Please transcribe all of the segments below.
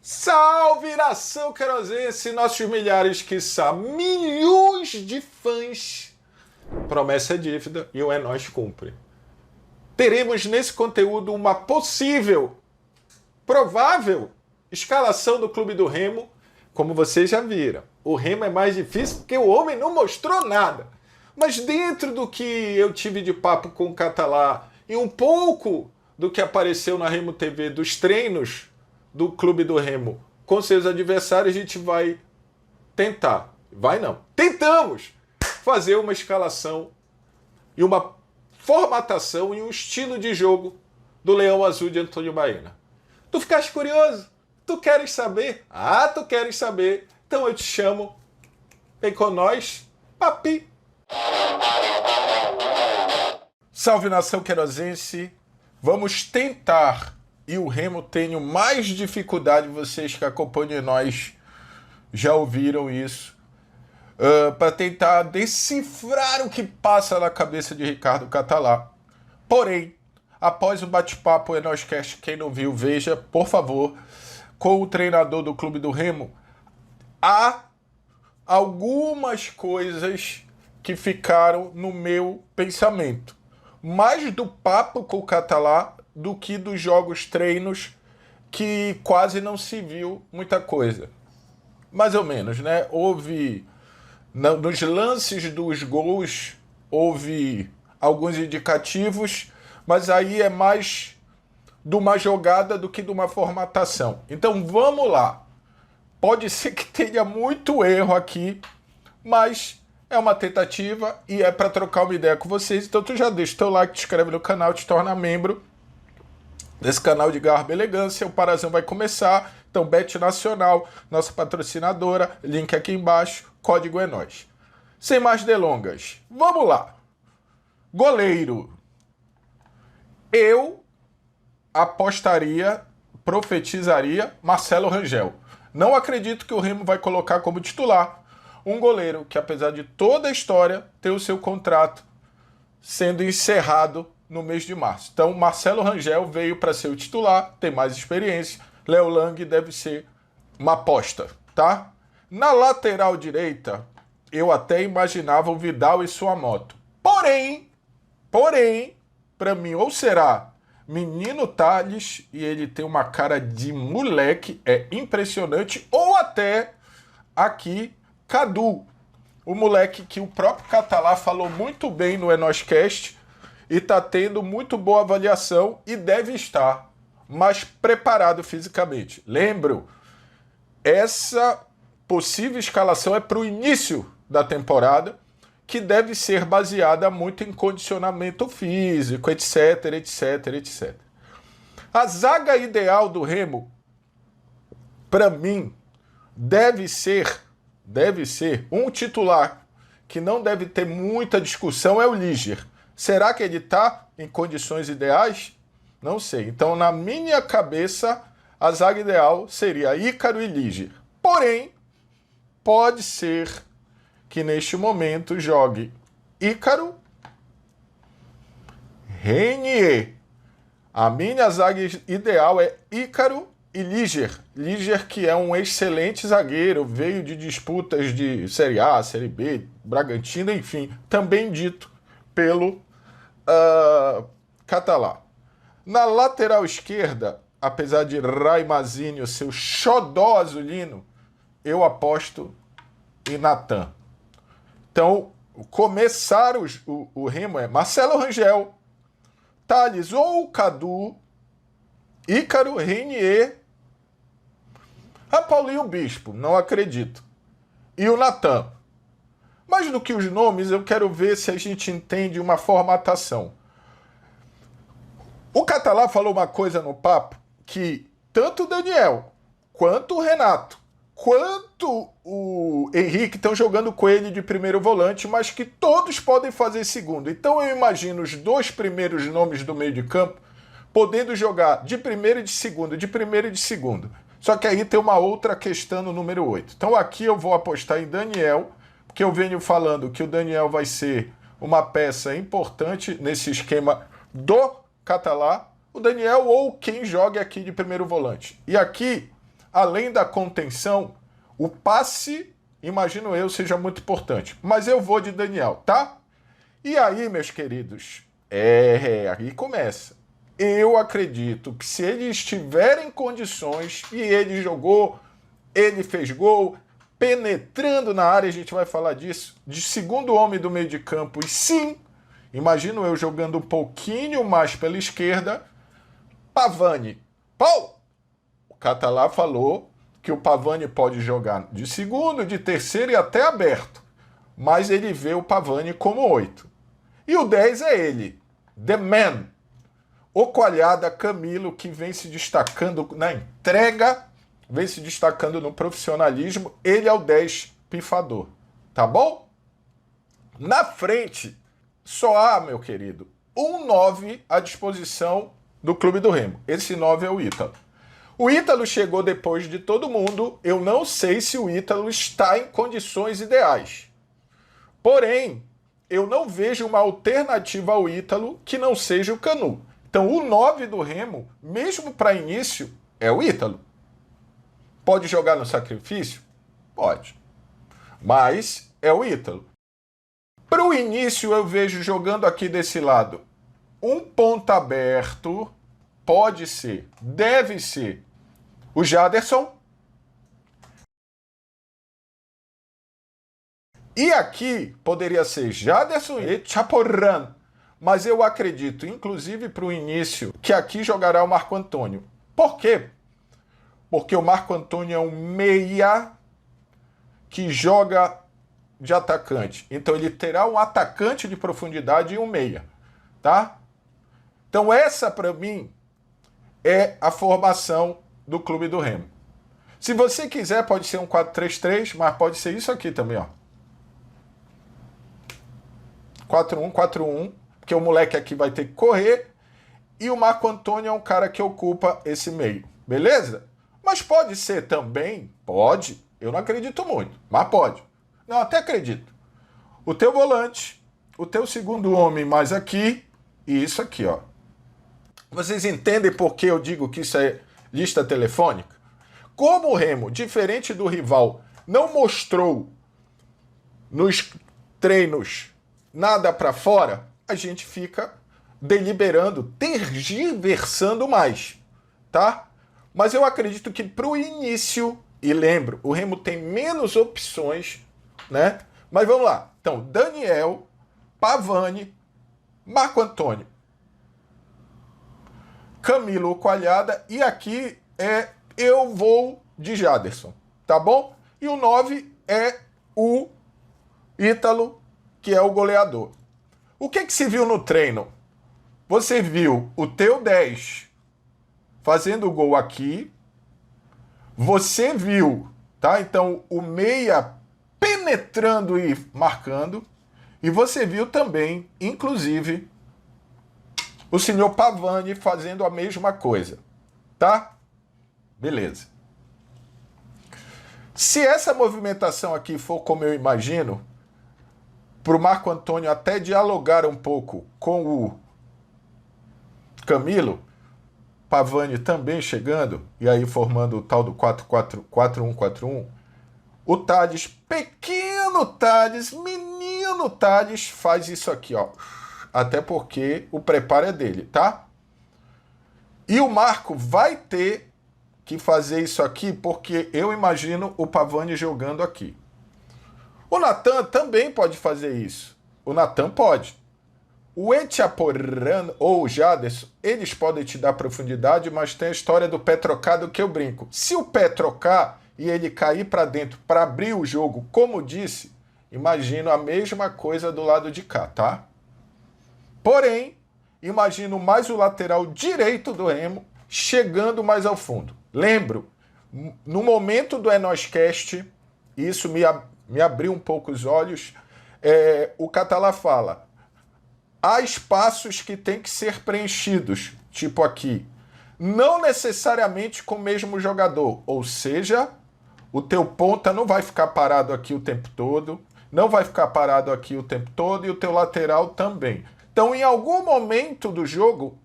Salve, nação querosense, nossos milhares, quiçá milhões de fãs. Promessa é dívida e o É Nóis cumpre. Teremos nesse conteúdo uma possível, provável escalação do Clube do Remo. Como vocês já viram, o Remo é mais difícil porque o homem não mostrou nada. Mas dentro do que eu tive de papo com o Catalá e um pouco do que apareceu na Remo TV dos treinos do Clube do Remo com seus adversários, a gente vai tentar. Vai não. Tentamos fazer uma escalação e uma formatação e um estilo de jogo do Leão Azul de Antônio Baena. Tu ficaste curioso? Tu queres saber? Ah, tu queres saber? Então eu te chamo. Vem com nós, papi. Salve, nação querosense. Vamos tentar, e o Remo tenho mais dificuldade, vocês que acompanham nós já ouviram isso, para tentar decifrar o que passa na cabeça de Ricardo Catalá. Porém, após o bate-papo É Nóis Cast, quem não viu, veja, por favor, com o treinador do Clube do Remo, há algumas coisas que ficaram no meu pensamento. Mais do papo com o Catalá do que dos jogos treinos, que quase não se viu muita coisa. Mais ou menos, né? Houve, nos lances dos gols, houve alguns indicativos, mas aí é mais de uma jogada do que de uma formatação. Então vamos lá. Pode ser que tenha muito erro aqui, mas é uma tentativa e é para trocar uma ideia com vocês. Então tu já deixa o teu like, te inscreve no canal, te torna membro desse canal de Garbo e Elegância. O Parazão vai começar. Então Bet Nacional, nossa patrocinadora, link aqui embaixo, código é nóis. Sem mais delongas, vamos lá. Goleiro. Eu apostaria, profetizaria Marcelo Rangel. Não acredito que o Remo vai colocar como titular um goleiro que, apesar de toda a história, tem o seu contrato sendo encerrado no mês de março. Então, Marcelo Rangel veio para ser o titular, tem mais experiência. Léo Lang deve ser uma aposta, tá? Na lateral direita, eu até imaginava o Vidal e sua moto. Porém, para mim, ou será Menino Tales, e ele tem uma cara de moleque, é impressionante, ou até aqui Cadu, o moleque que o próprio Catalá falou muito bem no É Nóis Cast e está tendo muito boa avaliação e deve estar mais preparado fisicamente. Lembro, essa possível escalação é para o início da temporada, que deve ser baseada muito em condicionamento físico, etc, etc, etc. A zaga ideal do Remo, para mim, deve ser um titular que não deve ter muita discussão, é o Liger. Será que ele está em condições ideais? Não sei. Então, na minha cabeça, a zaga ideal seria Ícaro e Liger. Porém, pode ser que neste momento jogue Ícaro, Renier. A minha zaga ideal é Ícaro e Liger. Liger, que é um excelente zagueiro, veio de disputas de Série A, Série B, Bragantino, enfim, também dito pelo Catalá. Na lateral esquerda, apesar de Ray Mazzini, o seu xodó azulino, eu aposto em Natan. Então, começar o Remo é Marcelo Rangel, Tales ou Cadu, Ícaro, Renier, Paulinho Bispo, não acredito, e o Natan. Mais do que os nomes, eu quero ver se a gente entende uma formatação. O Catalá falou uma coisa no papo que tanto o Daniel, quanto o Renato, quanto o Henrique estão jogando com ele de primeiro volante, mas que todos podem fazer segundo. Então eu imagino os dois primeiros nomes do meio de campo podendo jogar de primeiro e de segundo, de primeiro e de segundo. Só que aí tem uma outra questão no número 8. Então aqui eu vou apostar em Daniel, porque eu venho falando que o Daniel vai ser uma peça importante nesse esquema do Catalá. O Daniel ou quem joga aqui de primeiro volante. E aqui além da contenção, o passe, imagino eu, seja muito importante. Mas eu vou de Daniel, tá? E aí, meus queridos, aí começa. Eu acredito que se ele estiver em condições, e ele jogou, ele fez gol, penetrando na área, a gente vai falar disso, de segundo homem do meio de campo, e sim, imagino eu jogando um pouquinho mais pela esquerda, Pavani. O Catalá falou que o Pavani pode jogar de segundo, de terceiro e até aberto, mas ele vê o Pavani como 8. E o 10 é ele, The Man, o Coalhada Camilo, que vem se destacando na entrega, vem se destacando no profissionalismo. Ele é o 10 pifador, tá bom? Na frente, só há, meu querido, um 9 à disposição do Clube do Remo. Esse 9 é o Ítalo. O Ítalo chegou depois de todo mundo. Eu não sei se o Ítalo está em condições ideais. Porém, eu não vejo uma alternativa ao Ítalo que não seja o Canu. Então, o 9 do Remo, mesmo para início, é o Ítalo. Pode jogar no sacrifício? Pode. Mas é o Ítalo. Para o início, eu vejo jogando aqui desse lado um ponta aberto. Pode ser, deve ser o Jaderson. E aqui poderia ser Jaderson e Chaporran. Mas eu acredito, inclusive para o início, que aqui jogará o Marco Antônio. Por quê? Porque o Marco Antônio é um meia que joga de atacante. Então ele terá um atacante de profundidade e um meia, tá? Então essa, para mim, é a formação do Clube do Remo. Se você quiser, pode ser um 4-3-3, mas pode ser isso aqui também, ó. 4-1-4-1, porque o moleque aqui vai ter que correr, e o Marco Antônio é um cara que ocupa esse meio, beleza? Mas pode ser também, pode, eu não acredito muito, mas pode. Não, até acredito. O teu volante, o teu segundo homem mais aqui, e isso aqui, ó. Vocês entendem por que eu digo que isso é lista telefônica? Como o Remo, diferente do rival, não mostrou nos treinos nada para fora, a gente fica deliberando, tergiversando mais, tá? Mas eu acredito que para o início, e lembro, o Remo tem menos opções, né? Mas vamos lá. Então, Daniel, Pavani, Marco Antônio, Camilo Coalhada, e aqui eu vou de Jaderson, tá bom? E o 9 é o Ítalo, que é o goleador. O que se viu no treino? Você viu o teu 10 fazendo o gol aqui, você viu, tá? Então, o meia penetrando e marcando, e você viu também, inclusive, o senhor Pavani fazendo a mesma coisa, tá? Beleza. Se essa movimentação aqui for como eu imagino, para o Marco Antônio até dialogar um pouco com o Camilo, Pavani também chegando, e aí formando o tal do 4-4-1-4-1, o Tades, pequeno Tades, menino Tades, faz isso aqui, ó. Até porque o preparo é dele, tá? E o Marco vai ter que fazer isso aqui, porque eu imagino o Pavani jogando aqui. O Natan também pode fazer isso. O Natan pode. O Echaporran ou o Jaderson, eles podem te dar profundidade, mas tem a história do pé trocado que eu brinco. Se o pé trocar e ele cair para dentro para abrir o jogo, como disse, imagino a mesma coisa do lado de cá, tá? Porém, imagino mais o lateral direito do Remo chegando mais ao fundo. Lembro, no momento do Enoscast, isso me abriu um pouco os olhos, o Catalá fala, há espaços que têm que ser preenchidos, tipo aqui, não necessariamente com o mesmo jogador, ou seja, o teu ponta não vai ficar parado aqui o tempo todo, não vai ficar parado aqui o tempo todo, e o teu lateral também. Então, em algum momento do jogo,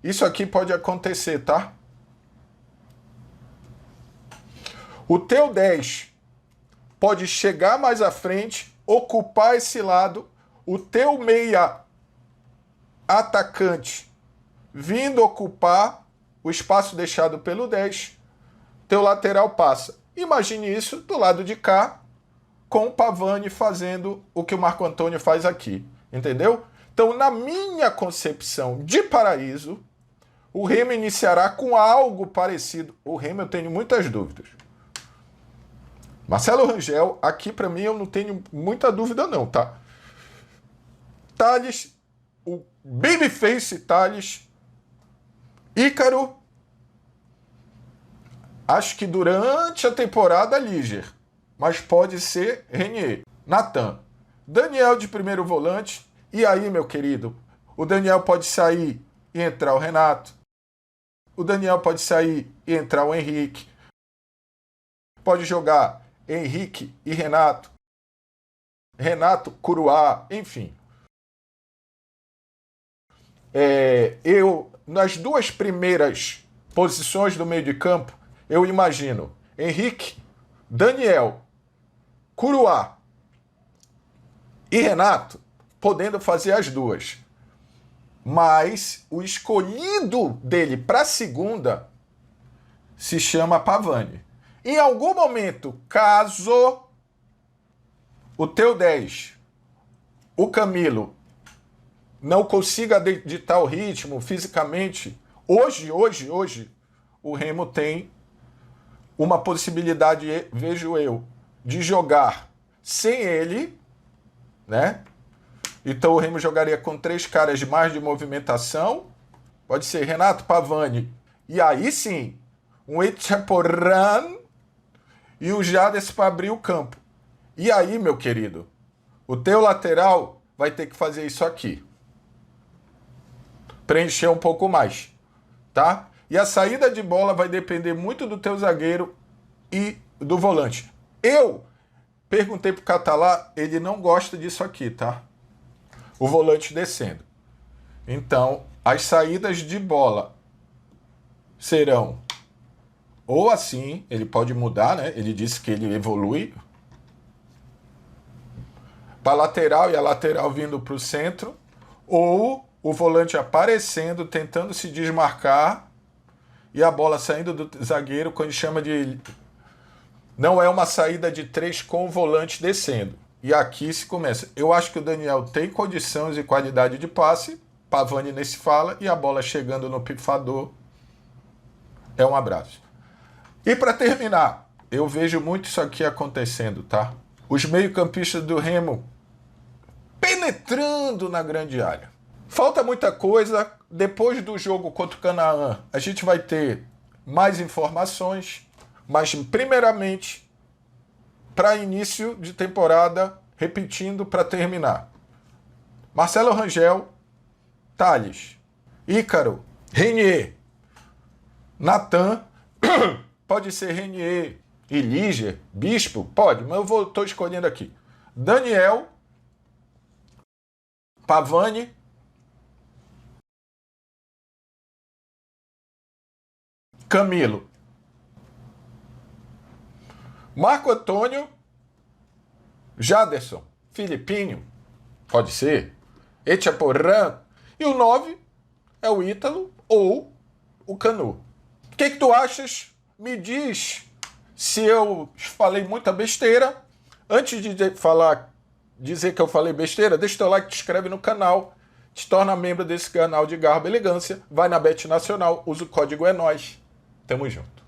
isso aqui pode acontecer, tá? O teu 10 pode chegar mais à frente, ocupar esse lado, o teu meia atacante vindo ocupar o espaço deixado pelo 10, teu lateral passa. Imagine isso do lado de cá, com o Pavani fazendo o que o Marco Antônio faz aqui, entendeu? Então, na minha concepção de Paraíso, o Remo iniciará com algo parecido. O Remo eu tenho muitas dúvidas. Marcelo Rangel, aqui para mim eu não tenho muita dúvida não, tá? Thales, o Babyface Thales, Ícaro, acho que durante a temporada Liger, mas pode ser Renier, Natan, Daniel de primeiro volante, e aí, meu querido, o Daniel pode sair e entrar o Renato, o Daniel pode sair e entrar o Henrique, pode jogar Henrique e Renato, Renato, Curuá, enfim. Eu, nas duas primeiras posições do meio de campo, eu imagino Henrique, Daniel, Curuá e Renato podendo fazer as duas. Mas o escolhido dele para a segunda se chama Pavani. Em algum momento, caso o teu 10, o Camilo, não consiga ditar o ritmo fisicamente, hoje, o Remo tem uma possibilidade, vejo eu, de jogar sem ele, né? Então o Remo jogaria com 3 caras de mais de movimentação, pode ser Renato, Pavani, e aí sim, um Echaporran e o Jadson para abrir o campo. E aí, meu querido, o teu lateral vai ter que fazer isso aqui. Preencher um pouco mais, tá? E a saída de bola vai depender muito do teu zagueiro e do volante. Eu perguntei pro Catalá, ele não gosta disso aqui, tá? O volante descendo. Então, as saídas de bola serão ou assim, ele pode mudar, né? Ele disse que ele evolui para lateral e a lateral vindo para o centro, ou o volante aparecendo, tentando se desmarcar e a bola saindo do zagueiro, quando chama de... Não é uma saída de 3 com o volante descendo. E aqui se começa. Eu acho que o Daniel tem condições e qualidade de passe, Pavani nesse fala, e a bola chegando no pifador é um abraço. E para terminar, eu vejo muito isso aqui acontecendo, tá? Os meio-campistas do Remo penetrando na grande área. Falta muita coisa. Depois do jogo contra o Canaã, a gente vai ter mais informações, mas primeiramente, para início de temporada, repetindo para terminar. Marcelo Rangel, Thales, Ícaro, Renier, Natan, pode ser Renier e Liger, Bispo, pode, mas eu estou escolhendo aqui. Daniel, Pavani, Camilo, Marco Antônio, Jadson, Filipinho, pode ser, Echaporran, e o 9 é o Ítalo ou o Canu. O que tu achas? Me diz se eu falei muita besteira. Antes de dizer que eu falei besteira, deixa o teu like, te inscreve no canal, te torna membro desse canal de Garbo e Elegância, vai na Bet Nacional, usa o código É Nóis. Tamo junto.